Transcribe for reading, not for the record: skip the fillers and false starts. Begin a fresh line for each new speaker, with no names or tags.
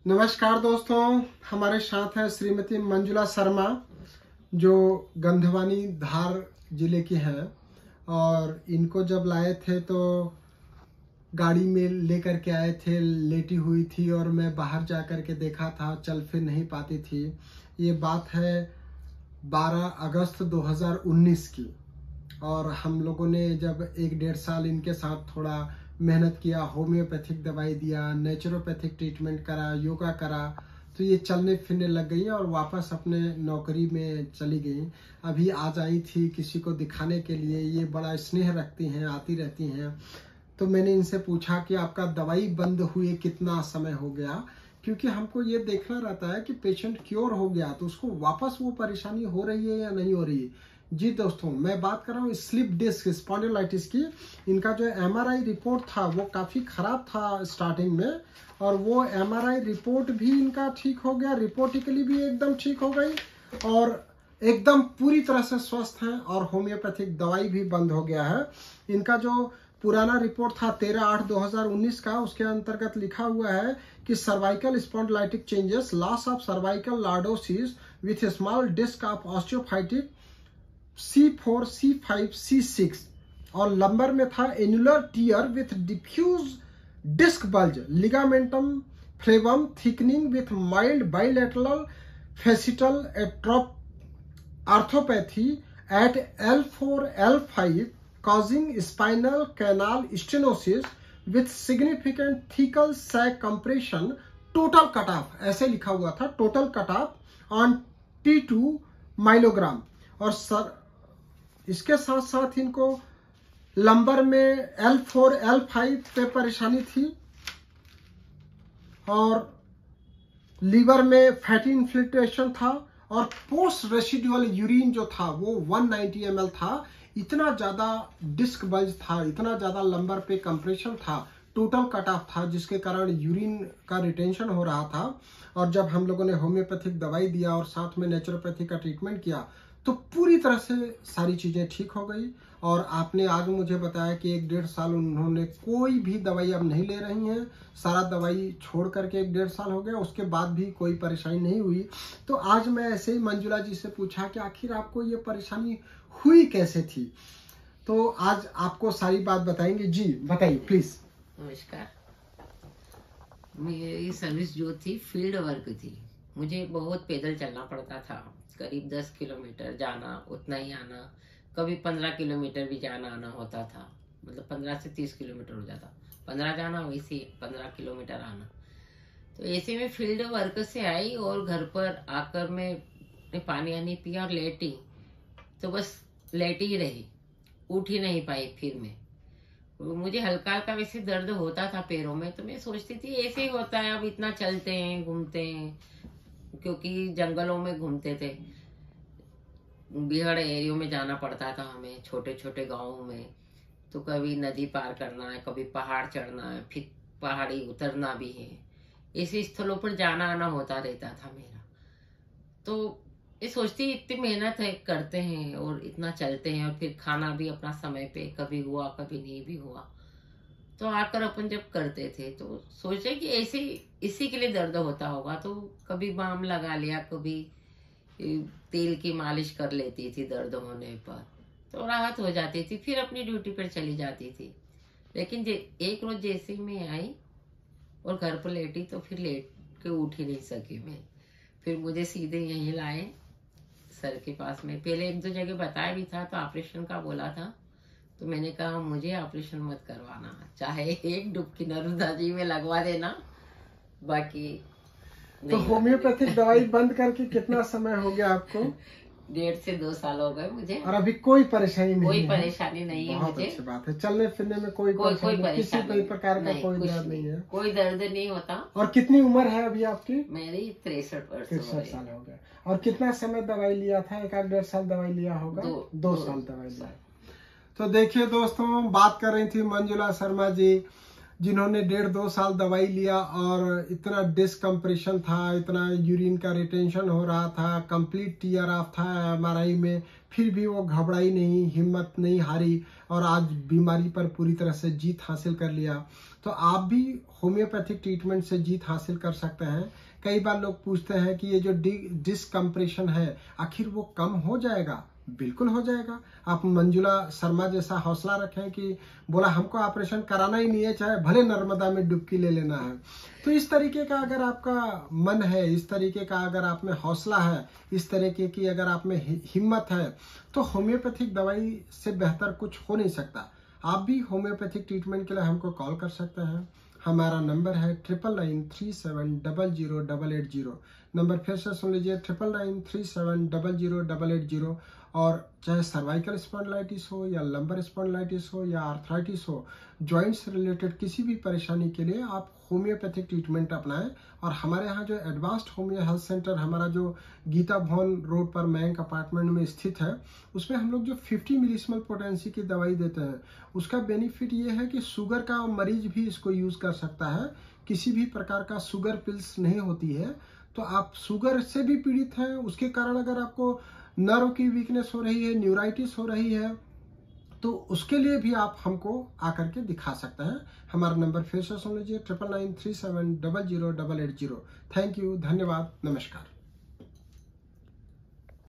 नमस्कार दोस्तों, हमारे साथ है श्रीमती मंजुला शर्मा जो गंधवानी धार जिले की हैं। और इनको जब लाए थे तो गाड़ी में लेकर के आए थे, लेटी हुई थी और मैं बाहर जा कर के देखा था, चल फिर नहीं पाती थी। ये बात है 12 अगस्त 2019 की। और हम लोगों ने जब 1-1.5 साल इनके साथ थोड़ा मेहनत किया, होम्योपैथिक दवाई दिया, नेचुरोपैथिक ट्रीटमेंट करा, योगा करा, तो ये चलने फिरने लग गई और वापस अपने नौकरी में चली गई। अभी आज आई थी किसी को दिखाने के लिए। ये बड़ा स्नेह रखती हैं, आती रहती हैं। तो मैंने इनसे पूछा कि आपका दवाई बंद हुए कितना समय हो गया, क्योंकि हमको ये देखना रहता है कि पेशेंट क्योर हो गया तो उसको वापस वो परेशानी हो रही है या नहीं हो रही है। जी दोस्तों, मैं बात कर रहा हूँ स्लिप डिस्क स्पॉन्डिलाइटिस की। इनका जो MRI रिपोर्ट था वो काफ़ी ख़राब था स्टार्टिंग में, और वो MRI रिपोर्ट भी इनका ठीक हो गया, रिपोर्टिकली भी एकदम ठीक हो गई और एकदम पूरी तरह से स्वस्थ हैं। और होम्योपैथिक दवाई भी बंद हो गया है। इनका जो पुराना रिपोर्ट था 13/8/2019 का, उसके अंतर्गत लिखा हुआ है कि cervical spondylitic changes, loss of cervical lordosis with small disc of osteophytic C4, C5, C6, और लंबर में था annular tear with diffuse disc bulge, ligamentum flavum thickening with mild bilateral facetal arthropathy at L4, L5 causing spinal canal stenosis with significant thecal sac compression, total cutoff ऐसे लिखा हुआ था, total cutoff on T2 माइलोग्राम। और sir इसके साथ साथ इनको lumbar में L4, L5 पे परेशानी थी और लीवर में फैटी इन्फिल्ट्रेशन था और पोस्ट रेसिडुअल यूरिन जो था वो 190 ml था। इतना ज्यादा डिस्क बल्ज था, इतना ज्यादा लंबर पे कंप्रेशन था, टोटल कट ऑफ था, जिसके कारण यूरिन का रिटेंशन हो रहा था। और जब हम लोगों ने होम्योपैथिक दवाई दिया और साथ में नेचुरोपैथी का ट्रीटमेंट किया तो पूरी तरह से सारी चीजें ठीक हो गई। और आपने आज मुझे बताया कि 1-1.5 साल उन्होंने कोई भी दवाई अब नहीं ले रही हैं। सारा दवाई छोड़ करके 1-1.5 साल हो गया, उसके बाद भी कोई परेशानी नहीं हुई। तो आज मैं ऐसे ही मंजुला जी से पूछा कि आखिर आपको ये परेशानी हुई कैसे थी, तो आज आपको सारी बात बताएंगे। जी बताइए प्लीज।
नमस्कार। मेरी सर्विस जो थी फील्ड वर्क थी। मुझे बहुत पैदल चलना पड़ता था, करीब 10 किलोमीटर जाना, उतना ही आना। कभी 15 किलोमीटर भी जाना आना होता था, मतलब 15 से 30 किलोमीटर हो जाता। 15 जाना, वैसे 15 किलोमीटर आना। तो ऐसे में फील्ड वर्क से आई और घर पर आकर मैं पानी आनी पिया और लेटी, तो बस लेटी ही रही, उठ ही नहीं पाई। फिर मैं मुझे हल्का हल्का वैसे दर्द होता था पैरों में, तो मैं सोचती थी ऐसे ही होता है, अब इतना चलते हैं घूमते हैं, क्योंकि जंगलों में घूमते थे, बिहड़ एरियो में जाना पड़ता था हमें, छोटे छोटे गांवों में। तो कभी नदी पार करना है, कभी पहाड़ चढ़ना है, फिर पहाड़ी उतरना भी है। ऐसे स्थलों पर जाना आना होता रहता था मेरा। तो ये सोचती इतनी मेहनत है करते हैं और इतना चलते हैं, और फिर खाना भी अपना समय पे, कभी हुआ कभी नहीं भी हुआ। तो आकर अपन जब करते थे तो सोचे कि ऐसे इसी के लिए दर्द होता होगा। तो कभी बाम लगा लिया, कभी तेल की मालिश कर लेती थी दर्द होने पर, तो राहत हो जाती थी। फिर अपनी ड्यूटी पर चली जाती थी। लेकिन एक रोज जैसे ही मैं आई और घर पर लेटी, तो फिर लेट के उठ ही नहीं सकी मैं। फिर मुझे सीधे यहीं लाए सर के पास में। पहले 1-2 जगह बताया भी था, तो ऑपरेशन का बोला था। तो मैंने कहा मुझे ऑपरेशन मत करवाना, चाहे एक डुबकी नर्मदा जी में लगवा देना, बाकी
तो होम्योपैथिक दवाई बंद करके कितना समय हो गया आपको?
1.5 से 2 साल हो गए मुझे,
और अभी कोई परेशानी नहीं?
कोई परेशानी नहीं है मुझे।
अच्छी बात है। चलने फिरने में कोई
परेशानी,
किसी भी प्रकार का कोई दर्द नहीं है,
कोई दर्द नहीं होता।
और कितनी उम्र है अभी आपकी?
मेरी 63 वर्ष।
63 साल हो गए। और कितना समय दवाई लिया था? 1-1.5 साल दवाई लिया होगा? 2 साल दवाई लिया। तो देखिए दोस्तों, बात कर रही थी मंजुला शर्मा जी जिन्होंने 1.5-2 साल दवाई लिया और इतना डिस्कम्प्रेशन था, इतना यूरिन का रिटेंशन हो रहा था, कंप्लीट टीयर ऑफ था एमआरआई में, फिर भी वो घबराई नहीं, हिम्मत नहीं हारी और आज बीमारी पर पूरी तरह से जीत हासिल कर लिया। तो आप भी होम्योपैथिक ट्रीटमेंट से जीत हासिल कर सकते हैं। कई बार लोग पूछते हैं कि ये जो डिस्कम्प्रेशन है आखिर वो कम हो जाएगा? बिल्कुल हो जाएगा। आप मंजुला शर्मा जैसा हौसला रखें कि बोला हमको ऑपरेशन कराना ही नहीं है, चाहे भले नर्मदा में डुबकी ले लेना है। तो इस तरीके का अगर आपका मन है, इस तरीके का अगर आप में हौसला है, इस तरीके की अगर आप में हिम्मत है, तो होम्योपैथिक दवाई से बेहतर कुछ हो नहीं सकता। आप भी होम्योपैथिक ट्रीटमेंट के लिए हमको कॉल कर सकते हैं। हमारा नंबर है 9993700880। नंबर फिर से सुन लीजिए, 9993700880। और चाहे सर्वाइकल स्पॉन्डिलाइटिस हो या लंबर स्पॉन्डिलाइटिस हो या आर्थराइटिस हो, जॉइंट्स रिलेटेड किसी भी परेशानी के लिए आप होम्योपैथिक ट्रीटमेंट अपनाएं। और हमारे यहाँ जो एडवांस्ड होम्यो हेल्थ सेंटर हमारा जो गीता भवन रोड पर मयंक अपार्टमेंट में स्थित है, उसमें हम लोग जो 50 मिलीस्मोल पोटेंसी की दवाई देते हैं, उसका बेनिफिट ये है कि शुगर का मरीज भी इसको यूज कर सकता है। किसी भी प्रकार का शुगर पिल्स नहीं होती है। तो आप शुगर से भी पीड़ित हैं, उसके कारण अगर आपको नर्व की वीकनेस हो रही है, न्यूराइटिस हो रही है, तो उसके लिए भी आप हमको आकर के दिखा सकते हैं। हमारा नंबर फिर से सुन लीजिए, 9993700880। थैंक यू, धन्यवाद, नमस्कार।